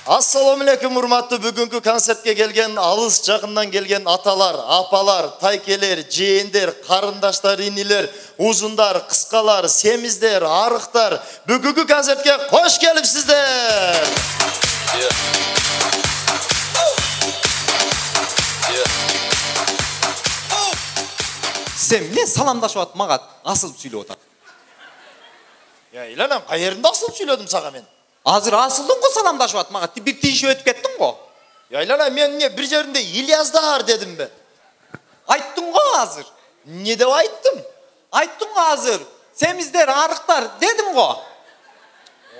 Assalamu alaikum урматтуу бүгүнкү концертке келген алыс жакындан келген аталар, апалар, тайкелер, жээндер, карындаштар, инилер, узундар, кыскалар, семиздер, арыктар. Бүгүнкү концертке кош келипсиздер. Sen ne salamdaşıp at mağa asılıp süйлөп атат. Ya ilanam, kayerinde asılıp söyledim sağa men. Азыр асылдың го саламдашып at mağa. Bir тиішіп өтүп кеттің го. Ya ilanam, men ne bir жеринде İlyas'dar dedim be. Айттың го азыр. Ne de ayttım? Айттың го азыр. Семиздер, арыктар дедим го.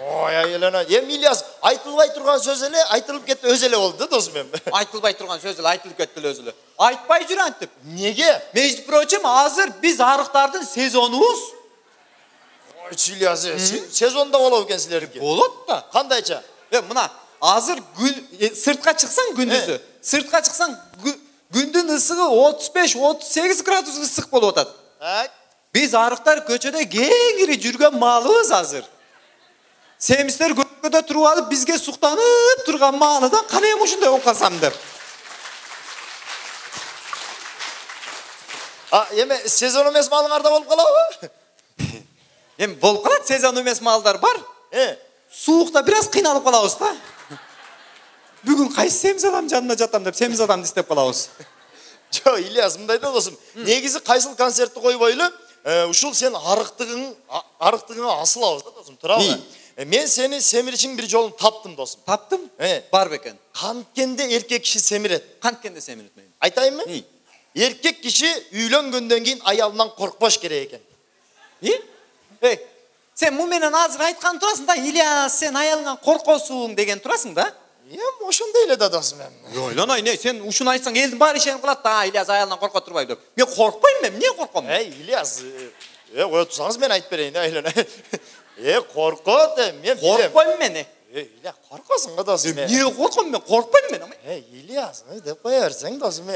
Oy ilanam, hem İlyas aytılbay turgan söz ele aytılıp ketти öz ele oldu dosum hem. Айтылбай турган сөз эле айтылып кетти эле өзүлө. Айтпай жүр антип. Nege? Между прочим, азыр биз арыктардын сезонубуз. Oy İlyas, sezonda болот экен силердики. Болот да. Кандайча? Мына азыр сыртка чыксаң күндүзү, сыртка чыксаң күндүн ысыгы 35-38 градус ысык болуп атат. Биз арыктар көчөдө кеңири жүргөн маалыбыз азыр. Семиздер көкөдө туруп алып бизге суктанып турган маалыда кана эми ушундай болуп калсам деп. Эме сезон эмес малыңарда болуп калабы? Эми болуп калат, сезон эмес малдар бар. Суукта бир аз кыйналып калабыз да. Бүгүн кайсы семиз адам жанына жатам деп семиз адамды издеп калабыз. Жо, İlyas, мындай да досум. Негизи кайсыл концертти койбой эле, ушул сен арыктыгыңа асылабыз да досум, турабы? Мен сени семиришиң бир жолун таптым досум. Таптым? Бар бекен. Канткенде эркек киши семирет. Канткенде семирет мени. Айтайынбы? Эркек киши үйлөнгөндөн кийин аялынан коркпош керек экен. Сен му менен азыр айткан турасың да, İlyas, сен аялыңан коркосуң деген турасың да? Ошондой эле да досум эми. Ойлоной, не, сен ушуну айтсаң элдин баары ишенип калат да, İlyas аялынан коркот турбайбы деп. Мен коркпойм мен, эмне корком? İlyas, кое турсаңыз мен айтып берейин, ойлоной. Коркот, мен коркпойм мен. İlyas, коркосуң го досум. Эмне корком мен, коркпойм мен. İlyas, деп кое берсең досум.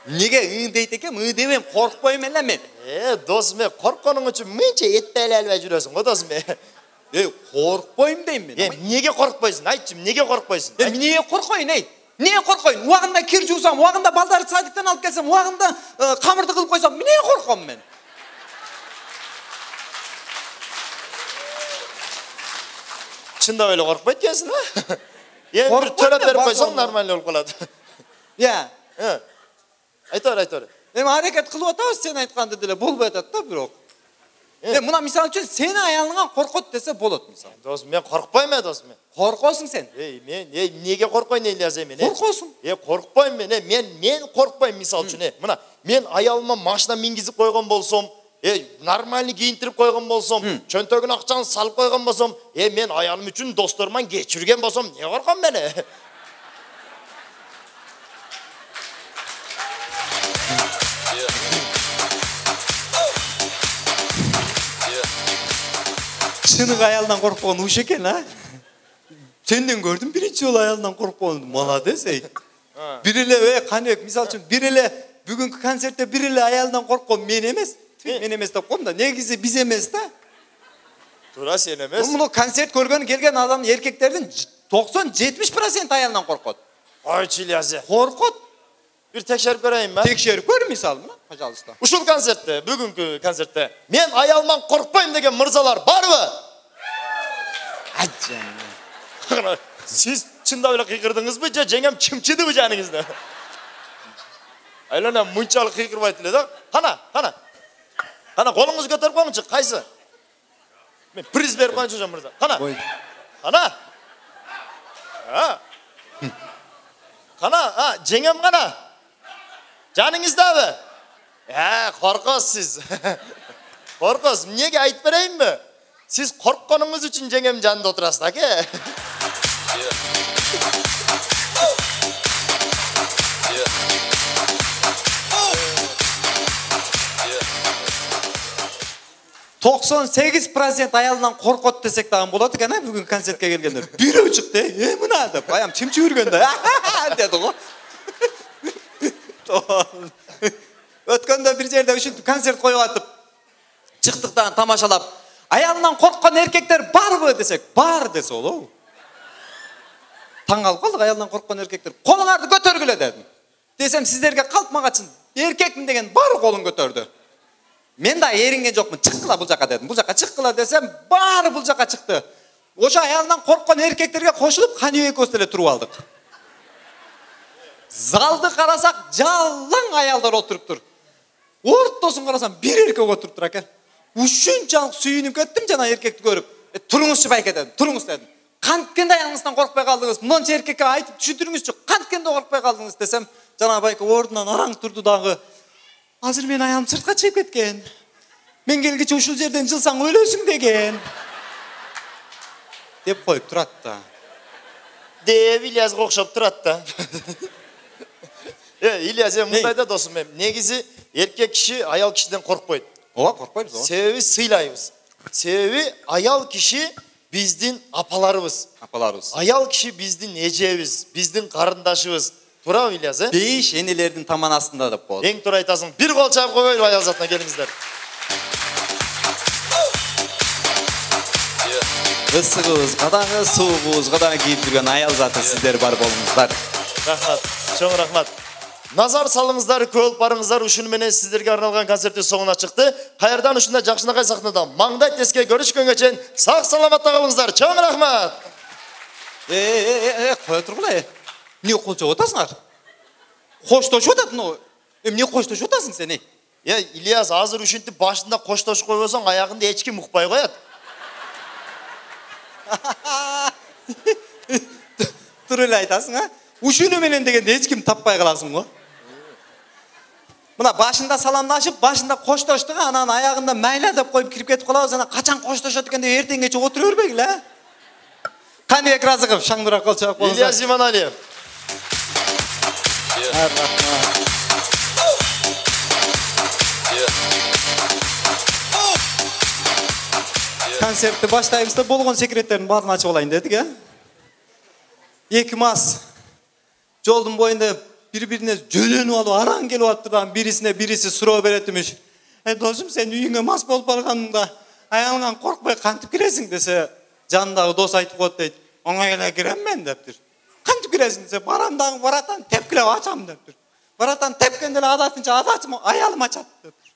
Неге дейт экем, дебем, коркпойм эле мен. Досум, коркконуң үчүн мынча эттеле албай жүрөсүң го досум. Коркпойм дейм мен. Неге коркпойсуң? Айтчым, неге коркпойсуң? Эмне коркойн, эмне коркойн? Убагында кир жуусам, убагында балдарды садиктен алып келсем, убагында камырды кылып койсом, эмне корком мен? Чындап эле коркпойт экенсиң, Эми бир төрөп берип койсоң нормально болуп калат. Айта бер. Эми аракет кылып атабыз, сен айтканды деле болбой атат да бирок. Мына мисалы үчүн сени аялыңан коркот десе болот мисалы. Досум, мен коркпойм досум. Коркосуң сен. Мен неге коркойн İlyas эми? Коркосуң. Коркпойм мен. Мен коркпойм мисалы үчүн. Мына мен аялыма машина мингизип койгон болсом, нормальный кийинтирип койгон болсом, чөнтөгүнө акчаны салып койгон болсом, мен аялым үчүн досторуман кечирген болсом, эмне корком мен? Чыныгы аялынан коркпогон уш экен, а? Сенден көрдүм биринчи жолу аялынан коркпогонду. Молодец, ey. Бир эле, Каныбек, мисалы үчүн бир эле бүгүнкү концертте бир эле аялынан корккон мен эмес. Мен эмес деп коем да. Негизи биз эмес да. Туура, сен эмес. Муну концерт көргөн келген адам эркектердин 90-70% аялынан коркот. Ой, İlyas. Коркот. Бир текшерип көрөйүн ба? Текшерип көр мисалы, пожалуйста. Ушул концертте, бүгүнкү концертте мен аялыман коркпойм деген мырзалар барбы? Ажан. Сиз чындап эле кыйкырдыңызбы же жеңем чымчыдыбы жаныңызда? Айлана мынчалык кыйкырбайт эле да. Кана колуңузду көтөрүп коюңчу, кайсы? Мен приз берип коюнчу жан мырза. Кана, жеңем кана? Жаныңыздабы? Коркосуз сиз. Коркосуз, эмнеге айтып берейинби? Siz korkkonunuz için жеңем жанында отурасыз, аке. Tokson 8% ayalından korkot desek dağın buladı gene bugün konsertke gelgenler. Biri çıktı, mına da bayam çimçi yürgende. Dedi o. Ötkende bir yerde üçün konsert koyup atıp çıktıktan tamaşalap ayalından korkkan erkekler var mı desek, var dese olur. Таң қалып қалдық аялдан қорыққан еркектер. Қолыңарды көтергіле дедім. Десем сіздерге қалпмағачын еркекмін деген бар қолын көтерді. Мен да ерінген жоқпын, шыққыла бұл жаққа дедім. Бұл жаққа шыққыла десем, бары бұл жаққа шықты. Ошо аялдан қорыққан еркектерге қосылып, қаны екеуміз тұрып алдық. Залды қарасақ, жалаң аялдар отырып тұр. Ортосын қарасам, бір еркек отырып тұр екен. Ушунчалык сүйініп кеттім жана еркекті көріп. Тұрыңызшы байке дедім, тұрыңыз дедім. Қанткенде аяныңыздан қорықпай қалдыңыз, мұнша еркекке айтып түшіндіріңізші, қанткенде қорықпай қалдыңыз десем, жана байке орнынан араң тұрды дағы. Азыр мен аям сыртқа шығып кеткен. Мен келгече ушул жерден жылсаң өлөсүң деген. Деп қойып тұрат да. Деп Ильязға окшоп турат да. Ильяз, мындай да досым мен. Негизи эркек киши аял кишиден коркпойт. Ооба, коркпойбуз. Себеби сыйлайбыз. Себеби аял киши биздин апаларыбыз. Аял киши биздин эжебиз, биздин карындашыбыз. Туурабы Ильяз, Бейиш энелердин таман астында деп болот. Эң туура айтасың. Бир кол чаап койбойлу аял затына келиңиздер. Ысыгыбыз, кадагы суугубуз, кадагы кийип жүргөн аял заты сиздер бар болуңуздар. Рахмат, чоң рахмат. Назар салыңыздар, көп барыңыздар. Ушуну менен сиздерге арналган концерттин соңуна чыкты. Кайрадан ушундай жакшынакай сахнада маңдай теске көрүшкөнгө чейин сак саламатта калыңыздар. Чоң рахмат. Кое тургула. Не колчоп атасыңар? Коштошуп ататын. Эмне коштошуп атасың сен? Ильяс, азыр ушинтип башында коштошуп койбосоң, аягында эч ким укпай коет. Тура эле айтасың, а? Ушуну менен дегенде эч ким таппай каласың го. Мына башында саламдашып, башында коштоштуга, анан аягында майла деп коюп кирип кетип калабыз, анан качан коштошот экенде эртеңгече отура бербегиле, а? Каныбек Разыков, шаңдыраак кол чаап коюңуздар. Ильяс Иманалиев. Концертти баштайбызда болгон секреттердин баарын ачып алайын дедик, а? Эки мас жолдун боюнда бири-бирине жөлөнүп алып, араң келип атыптырган бирисине бириси суроо берет имиш. Досум, сен үйүңө мас болуп барганда аялыңан коркпой кантип киресиң десе, жанындагы дос айтып коет дейт. Оңой эле кирем мен дептир. Кантип киресиң десе, барам дагы баратан тепкилеп ачам дептир. Баратан тепкенде эле адатынча адатым аялым ачат дептир.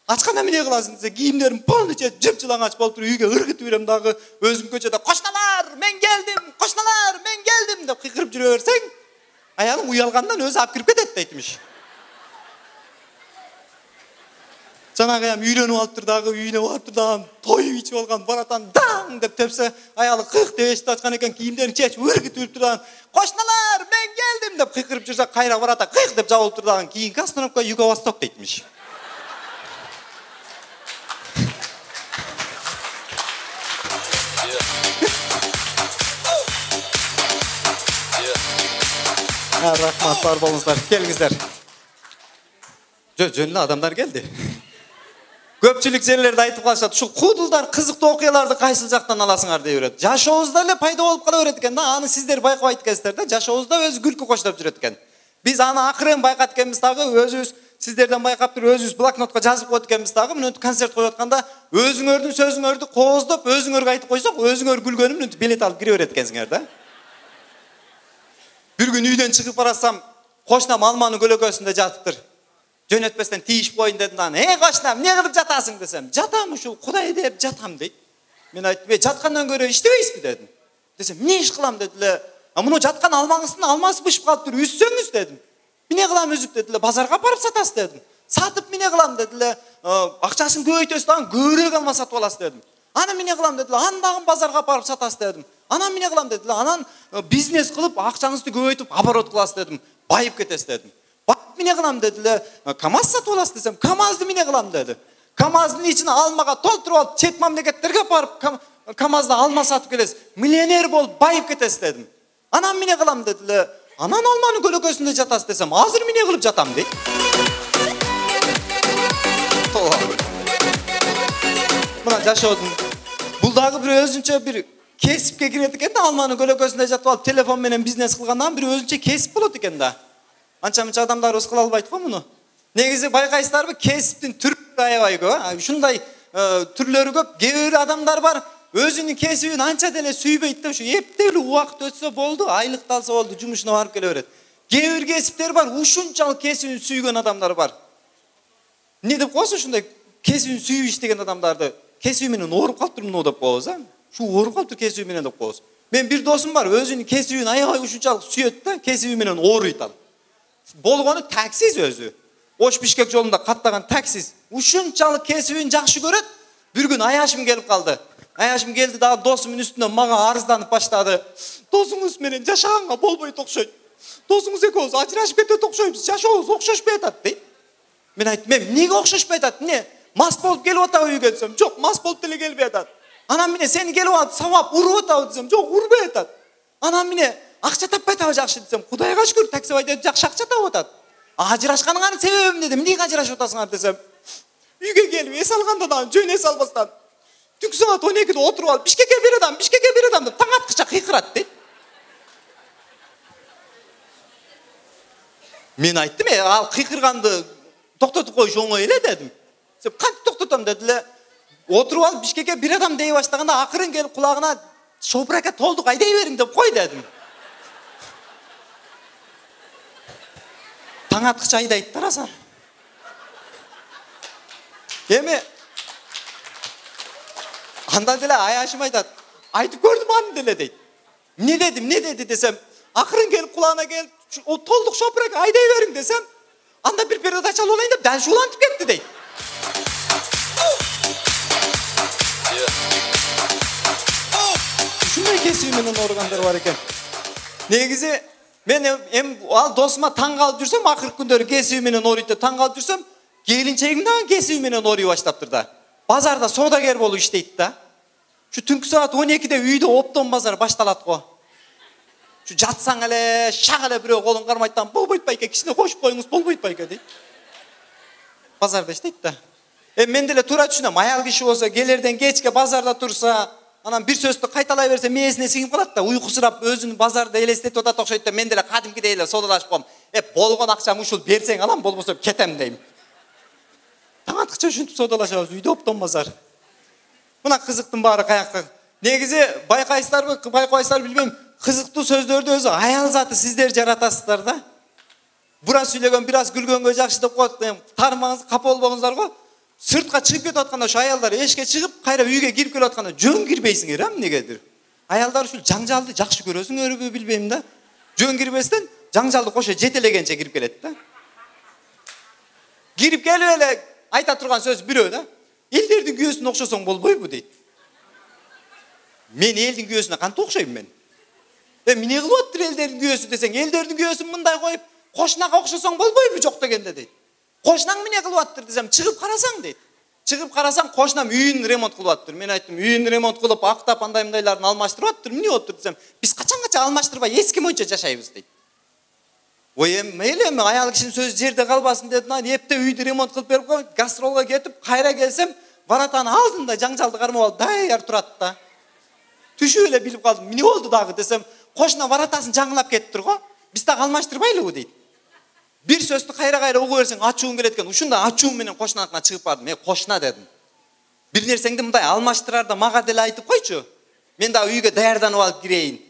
Ачканда эмне кыласың десе, кийимдерим полностью жып-жылаңач болуп туруп, үйгө ыргытып берем дагы, өзүм көчөдө "Кошналар, мен келдим! Кошналар, мен келдим!" деп кыйкырып жүрө берсең, аялым уялгандан өзү алып кирип кетет дейтимиш. Жанагы аям үйлөнүп алыптыр дагы, үйүнө барыптыр дагы, тоюп ичип алган, баратан даң деп тепсе, аялы кыйк деп эшикти ачкан экен, кийимдерин чечип ыргытып бериптир дагы, "Кошналар, мен келдим!" деп кыйкырып жүрсө, кайра барата кыйк деп жабылыптыр дагы, кийинки остановка Юго-Восток дейтимиш. Рахмат, бар болуңуздар. Келиңиздер. Жөн эле адамдар келди. Көпчүлүк жерлерде айтып калышат, ушул куудулдар кызыктуу окуяларды кайсыл жактан аласыңар деп берет. Жашообузда эле пайда болуп кала берет экен да, аны сиздер байкабайт экенсиздер да, жашообузда өзү күлкү коштоп жүрөт экен. Биз аны акырын байкат экенбиз дагы, өзүбүз сиздерден байкап туруп өзүбүз блокнотко жазып коет экенбиз дагы, мына концерт коюп атканда өзүңөрдүн сөзүңөрдү кооздоп, өзүңөргө айтып койсок, өзүңөр күлгөнү мына билет алып кире берет экенсиңер да. Bir gün үйден чыгып барасам, кошнам алманы көлөкөсүндө жатыптыр. Жөнөтпестен тийишип коюн дедим да, кошнам, эмне кылып жатасың десем, жатам ушул Кудай деп жатам дейт. Мен айттым, жаткандан көрө иштебейсизби дедим. Десем, эмне иш кылам дедиле. Муну жаткан алмаңыздын алмасы бышып калыптыр, үзсөңүз дедим. Эмне кылам үзүп дедиле, базарга апарып сатасыз дедим. Сатып эмне кылам дедиле, акчасын көбөйтөсүз дагы көбүрөөк алма сатып аласыз дедим. Аны эмне кылам дедиле, аны дагы базарга апарып сатасыз дедим. Анан эмне кылам дедиле, анан бизнес кылып акчаңызды көбөйтүп оборот кыласыз дедим. Байып кетесиз дедим. Байып эмне кылам дедиле, КамАЗ сатып аласыз десем, КамАЗды эмне кылам деди. КамАЗдын ичине алмага толтуруп алып, чет мамлекеттерге барып КамАЗда алма сатып келесиз. Миллионер болуп байып кетесиз дедим. Анан эмне кылам дедиле, анан алманы көлөкөсүндө жатасыз десем, азыр эмне кылып жатам дейт. Мына жашоодун бул дагы бир өзүнчө бир кесипке кирет экен да, алманы көлөкөсүндө жатып алып телефон менен бизнес кылгандан бир өзүнчө кесип болот экен да. Анча-мынча адамдарыбыз кыла албайт го муну. Негизи байкайсыздарбы, кесиптин түрү аябай көп. Ушундай түрлөрү көп. Кээ бир адамдар бар, өзүнүн кесибин анча деле сүйбөйт да, ушу эптелүү убакыт өтсө болду, айлыкты алса болду, жумушуна барып келе берет. Кээ бир кесиптер бар, ушунчалык кесибин сүйгөн адамдар бар. Эмне деп коесуң ушундай кесибин сүйүп иштеген адамдарды? Кесиби менен ооруп калыптыр мына деп коебуз, а? Ушу ооруп калыптыр кесиби менен деп коебуз. Мен бир досум бар, өзүнүн кесибин аябай ушунчалык сүйөт да, кесиби менен ооруйт ал. Болгону таксист өзү. Ош Бишкек жолунда каттаган таксист. Ушунчалык кесибин жакшы көрөт. Бир күн аяшым келип калды. Аяшым келди дагы досумун үстүнөн мага арызданып баштады. Досуңуз менен жашаганга болбойт окшойт. Досуңуз экөөбүз ажырашып кетет окшойбуз. Жашообуз окшошпой атат дейт. Мен айттым, эмнеге окшошпой атат? Эмне? Мас болуп келип атабы үйгө десем, жок, мас болуп деле келбей атат. Анан міне сени келип алып сабап уруп атабы десем, жок, урбай атат. Анан міне акча таппай атабы жакшы десем, Кудайга шүкүр, такси айдап жакшы акча таап атат. Ажырашканыңардын себеби эмне дедим, эмнеге ажырашып атасыңар десем, үйгө келип эс алгандан анан жөн эс албастан түнкү саат 12-де отуруп алып Бишкекке бир адам деп таң аткыча кыйкырат дейт. Мен айттым, ал кыйкырганды токтотуп койуш оңой эле дедим. Сен кантип токтотом деди эле. Отуруп алып Бишкекке бир адам дей баштаганда акырын келип кулагына шопурака толдук айдай бериң деп кой дедим. Таң аткыча айдайт тараса. Эми андан деле аяшым айтат. Айтып көрдүм аны деле дейт. Эмне деди десем, акырын келип кулагына келип толдук шопурака айдай бериң десем, анда бир передача алып алайын деп дәл шулантып кетти дейт. Ушундай кесиби менен ооругандар бар экен. Негизи мен ал досума таң калып жүрсөм, акыркы күндөрү кесиби менен ооруйт деп таң калып жүрсөм, келинчегим дагы кесиби менен ооруй баштаптыр да. Базарда содагер болуп иштейт да. Şu түнкү саат 12-де үйдө оптон базар башталат го. Şu жатсаң эле, шак эле бирөө колун кармайттан, болбойт байке, кичине кошуп коюңуз, болбойт байке дейт. Базарда иштейт да. Мен деле туура түшүнөм, аял киши болсо келерден кечке базарда турса, анан бир сөздү кайталай берсе мээсине сиңип калат да, уйкусурап өзүн базарда элестетип атат окшойт да. Мен деле кадимкидей эле содалашып коем. Болгон акчам ушул берсең алам, болбосо кетем дейм. Таң аткыча ушинтип содалашабыз, үйдө оптон базар. Мына кызыктын баары каякта. Негизи байкайсыздарбы, байкайсыздар билбейм, кызыктуу сөздөрдү өзү аял заты сиздер жаратасыздар да. Бура сүйлөгөн, бир аз күлгөнгө жакшы деп коет. Тармаңыз, капа болбоңуздар го. Сыртка чыгып кетип атканда ошо аялдар эшикке чыгып, кайра үйгө кирип келип атканда жөн кирбейсиңер, эмнегедир? Аялдар ушул жаңжалды жакшы көрөсүңөрбү билбейм да. Жөн кирбестен жаңжалды кошо жетелегенче кирип келет да. Кирип келип эле айта турган сөз бирөө да. Элдердин күйөөсүнө окшосоң болбойбу дейт. Мен элдин күйөөсүнө кантип окшойм мен? Эмне кылып аттыр элдердин күйөөсү десең, элдердин күйөөсүн мындай коюп, кошунага окшосоң болбойбу жок дегенде дейт. Кошунаң эмне кылып аттыр десем, чыгып карасаң дейт. Чыгып карасаң кошунам үйүн ремонт кылып аттыр. Мен айттым, үйүн ремонт кылып, актап андай-мындайларын алмаштырып аттыр. Эмне болуптур десем, биз качанга алмаштырбай эски моюнча жашайбыз дейт. Ой, мейли аял кишинин сөзү жерде калбасын дедим. Эпте үйдү ремонт кылып берип коюп, гастролго кетип, кайра келсем, баратанын алдында жаңжалды кармап алып даяр турат да. Түшүп эле билип калдым. Эмне болду дагы десем, кошуна баратасын жаңылап кетиптир го. Биз дагы алмаштырбайлыбы дейт. Бир сөздү кайра угу берсең ачууң келет экен. Ушундай ачуум менен кошунакына чыгып бардым. Мен кошуна дедим. Бир нерсеңди мындай алмаштырарда мага деле айтып койчу. Мен дагы үйгө даярданып алып кирейин.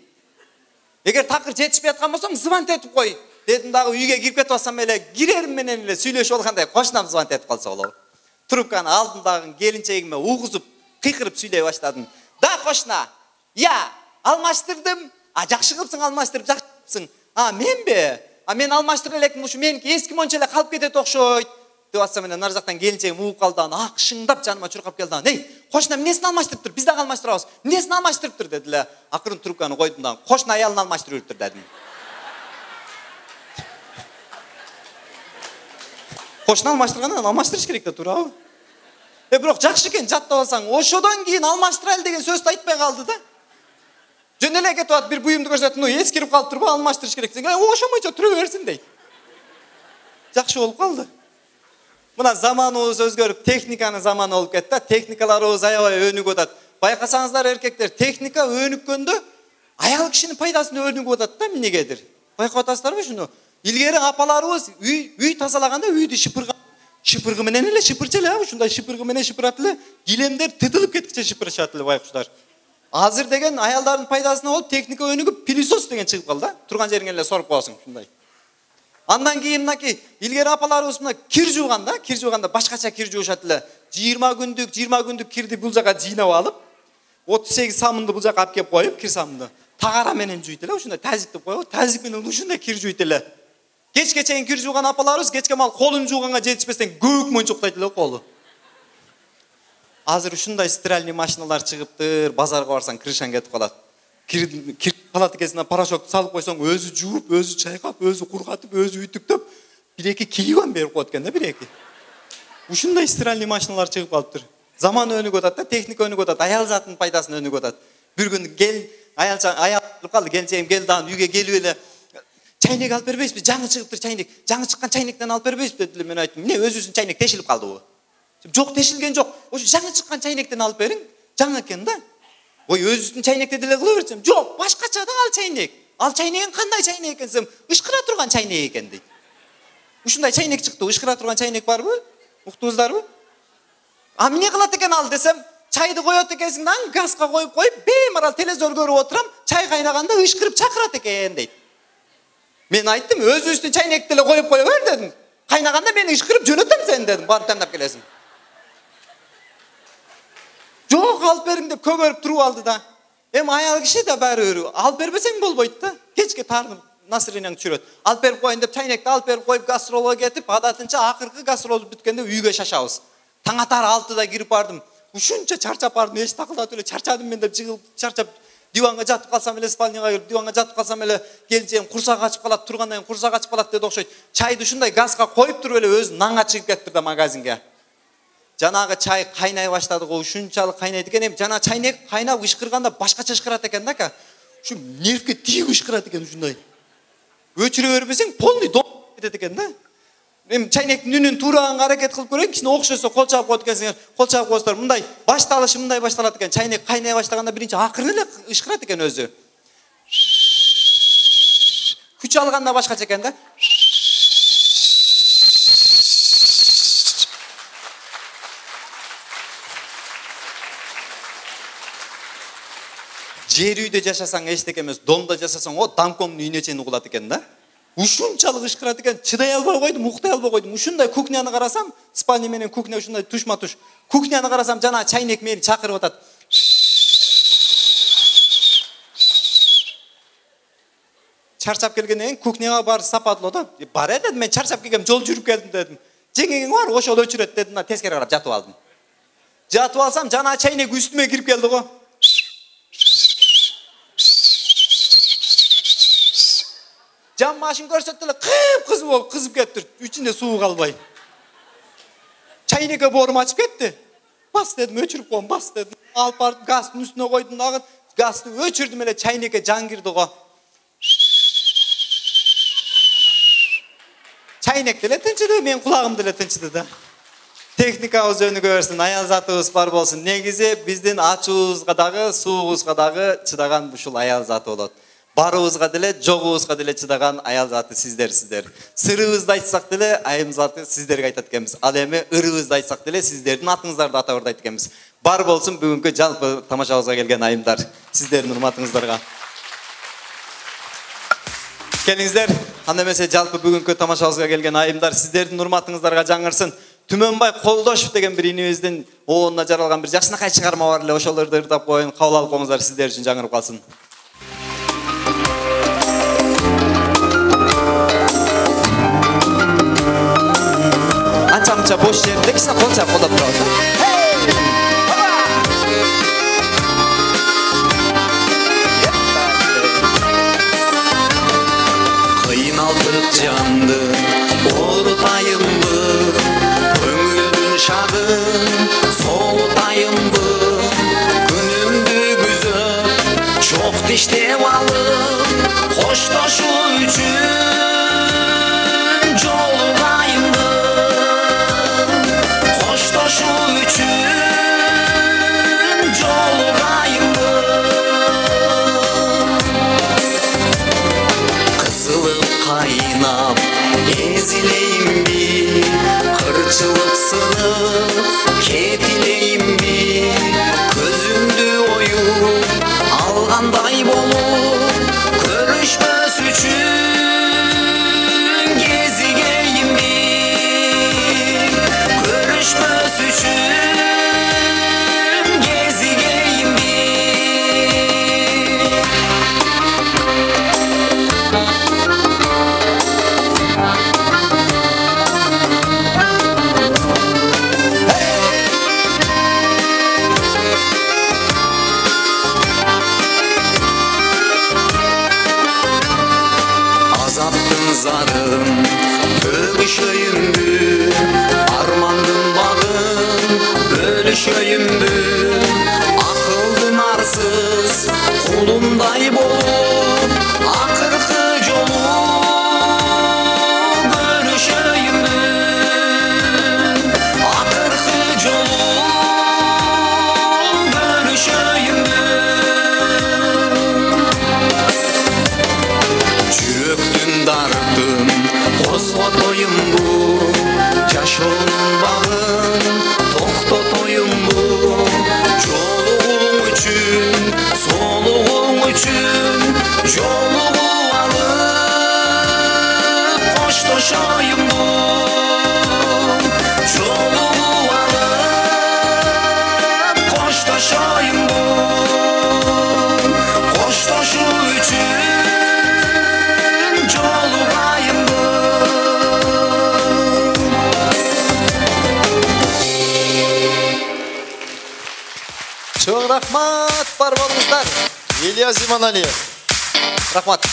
Эгер такыр жетишпей аткан болсоң, звонт этип кой. Дедим дагы үйгө кирип кетип атсам эле кирерим менен эле сүйлөшүп алгандай кошунам звонт этип калса болобу. Трубканы алдындагы келинчегиме угузуп, кыйкырып сүйлөй баштадым. Да кошуна. Я, алмаштырдым. Жакшы кылыпсың, алмаштырып жакшыпсың. Менби? Мен алмаштыра элекмин, ушу меники эски монча эле калып кетет окшойт. Деп атсам менен нар жактан келинчегим угуп калды, акшыңдап жаныма чуркап келди. Эй, кошуна эмнесин алмаштырыптыр? Биз дагы алмаштырабыз. Эмнесин алмаштырыптыр деди эле. Акырын трубканы койдум да, кошуна аялын алмаштырып жүрүптүр дедим. Кошуна алмаштыргандан алмаштырыш керек да, туурабы? Бирок жакшы экен жаттап алсаң, ошодон кийин алмаштырайлы деген сөздү айтпай калды да. Жөн эле кетип атып бир буюмду көрсөтүп, эскирип калыптырбы, алмаштырыш керек десең, ошомойчо тура берсин дейт. Жакшы болуп калды. Мына заманыбыз өзгөрүп, техниканын заманы болуп кетти да. Техникаларыбыз аябай өнүгүп атат. Байкасаңыздар эркектер, техника өнүккөндө аял кишинин пайдасына өнүгүп атат да, эмнегедир. Байкап атасыздарбы ушуну? Илгери апаларыбыз үй тазалаганда үйдү шыпыргы менен эле шыпырчу эле, ушундай шыпыргы менен шыпырат эле, килемдер тытылып кеткиче шыпырышат эле байкуштар. Азыр деген аялдардын пайдасына болуп техника өнүгүп пылесос деген чыгып калды да. Турган жериңе эле соруп коесуң ушундай. Андан кийин мынакей илгери апаларыбыз мына кир жууганда башкача кир жуушат эле. 20 күндүк кирди бул жака жыйнап алып, 38 самынды бул жака алып кеп коюп, кир самынды тагара менен жуйт эле, ушундай тазиктеп коюп, тазик менен ушундай кир жуйт эле. Кечке чейин кир жууган апаларыбыз кечке мал колун жууганга жетишпестен көк мончоктойт эле колу. Азыр ушундай стиральный машиналар чыгыптыр, базарга барсаң крышаң кетип калат. Кир калат экенсиң, порошок салып койсоң, өзү жууп, өзү чайкап, өзү кургатып, өзү үтүктөп, бир-эки килограмм берип коет экен да, бир-эки. Ушундай стиральный машиналар чыгып калыптыр. Заман өнүгүп атат да, техника өнүгүп атат, аял затын пайдасын өнүгүп атат. Бир күн кел, аял калды, келчегим келди, үйгө келип эле чайнек алып бербейсизби? Жаңы чыгыптыр чайнек. Жаңы чыккан чайнектен алып бербейсизби дедилер. Мен айттым, эмне өзүбүздүн чайнек тешилип калдыбы? Жок, тешилген жок. Ошо жаңы чыккан чайнектен алып бериң. Жаңы экен да. Ой, өзүбүздүн чайнекте деле кыла берсем, жок, башкача да ал чайнек. Ал чайнегин кандай чайнек экен десем, ышкыра турган чайнек экен дейт. Ушундай чайнек чыкты, ышкыра турган чайнек барбы? Уктуңуздарбы? А эмне кылат экен ал десем, чайды коет экенсиң да, газга коюп, беймарал телевизор көрүп отурам, чай кайнаганда ышкырып чакырат экен дейт. Мен айттым, өзүбүздүн чайнекти эле коюп кое бер дедим. Кайнаганда мени ышкырып жөнөтөм сени дедим, барып тандап келесиң. Жок, алып бериң деп көгөрүп туруп алды да. Эми аял киши да баары бир, алып бербесең болбойт да. Кечке таарынып настроениең түшүрөт. Алып берип коеюн деп чайнекти алып берип коюп гастролго кетип, адатынча акыркы гастрол бүткөндө үйгө шашабыз. Таң атар 6-да кирип бардым. Ушунча чарчап бардым, эч такылдатып эле чарчадым мен деп жыгылып чарчап диванга жатып калсам эле, спальняга кирип диванга жатып калсам эле, келчем курсак ачып калат, тургандан кийин курсак ачып калат деди окшойт. Чайды ушундай газга коюп туруп эле өзү наңга чыгып кетиптир да магазинге. Жанагы чай кайнай баштады го, ушунчалык кайнайт экен. Эми жана чайнек кайнап ышкырганда башкача ышкырат экен да ка. Ушу нервге тийип ышкырат экен ушундай. Өчүрө бербесең полный дом кетет экен да. Эми чайнектин үнүн туураганга аракет кылып көрөйүн, кичине окшосо кол чаап коет экенсиңер, кол чаап коесуздар. Мындай башталышы мындай башталат экен. Чайнек кайнай баштаганда биринчи акырын эле ышкырат экен өзү. Күч алганда башкача экен да. Жер үйдө жашасаң эчтеке эмес, домдо жашасаң, о домкомдун үйүнө чейин угулат экен да. Ушунчалык ышкырат экен, чыдай албай койдум, уктай албай койдум. Ушундай кухняны карасам, спальня менен кухня ушундай тушма-туш. Кухняны карасам, жана чайнек мени чакырып атат. Чарчап келгенден кийин кухняга барып сапатылып да. Бар дедим, мен чарчап келгем, жол жүрүп келдим дедим. Жеңегиң бар, ошол өчүрөт дедим да, тескери карап жатып алдым. Жатып алсам, жана чайнек үстүмө кирип келди го. Жан машин көрсөттү эле, кып-кызыл болуп кызып кетти. Үчүндө суу калбай. Чайнекке боорум ачып кетти. Бас дедим, өчүрүп коем, бас дедим. Алып барып газдын үстүнө койдум дагы. Газды өчүрдүм эле, чайнекке жан кирди го. Чайнек деле тынчыды, мен кулагым деле тынчыды да. Техникабыз өнүгө берсин, аял затыбыз бар болсун. Негизи биздин ачуубузга дагы, сууубузга дагы чыдаган ушул аял заты болот. Барыбызга деле, жогубузга деле чыдаган аял заты сиздер. Сырыбызды айтсак деле, айым заты сиздерге айтат экенбиз. Ал эми ырыбызды айтсак деле, сиздердин атыңыздарды атап айтат экенбиз. Бар болсун бүгүнкү жалпы тамашабызга келген айымдар, сиздердин урматыңыздарга. Келиңиздер, анда эмесе жалпы бүгүнкү тамашабызга келген айымдар, сиздердин урматыңыздарга жаңырсын. Түмөнбай Колдошев деген бир инибиздин оонуна жаралган бир жакшынакай чыгарма бар эле, ошолорду ырдап коеюн, кабыл алып коюңуздар, сиздер үчүн жаңырып калсын. Анча бош жерде кичине кол чаап колдоп турабыз. Кыйналдык жанды, оорутайынбы, көңүлдүн шагын соолутайынбы, күнүмдү күзөп, чок тиштеп алып, коштошуу үчүн жолугайынбы, коштошуу үчүн Жолугуп алып коштошоюн бу. Жолугуп алып коштошоюн бу. Коштошуу үчүн жолугайын бу. Çok rahmat, бар болуңуздар. Илья Зиманалиев. Рахмат.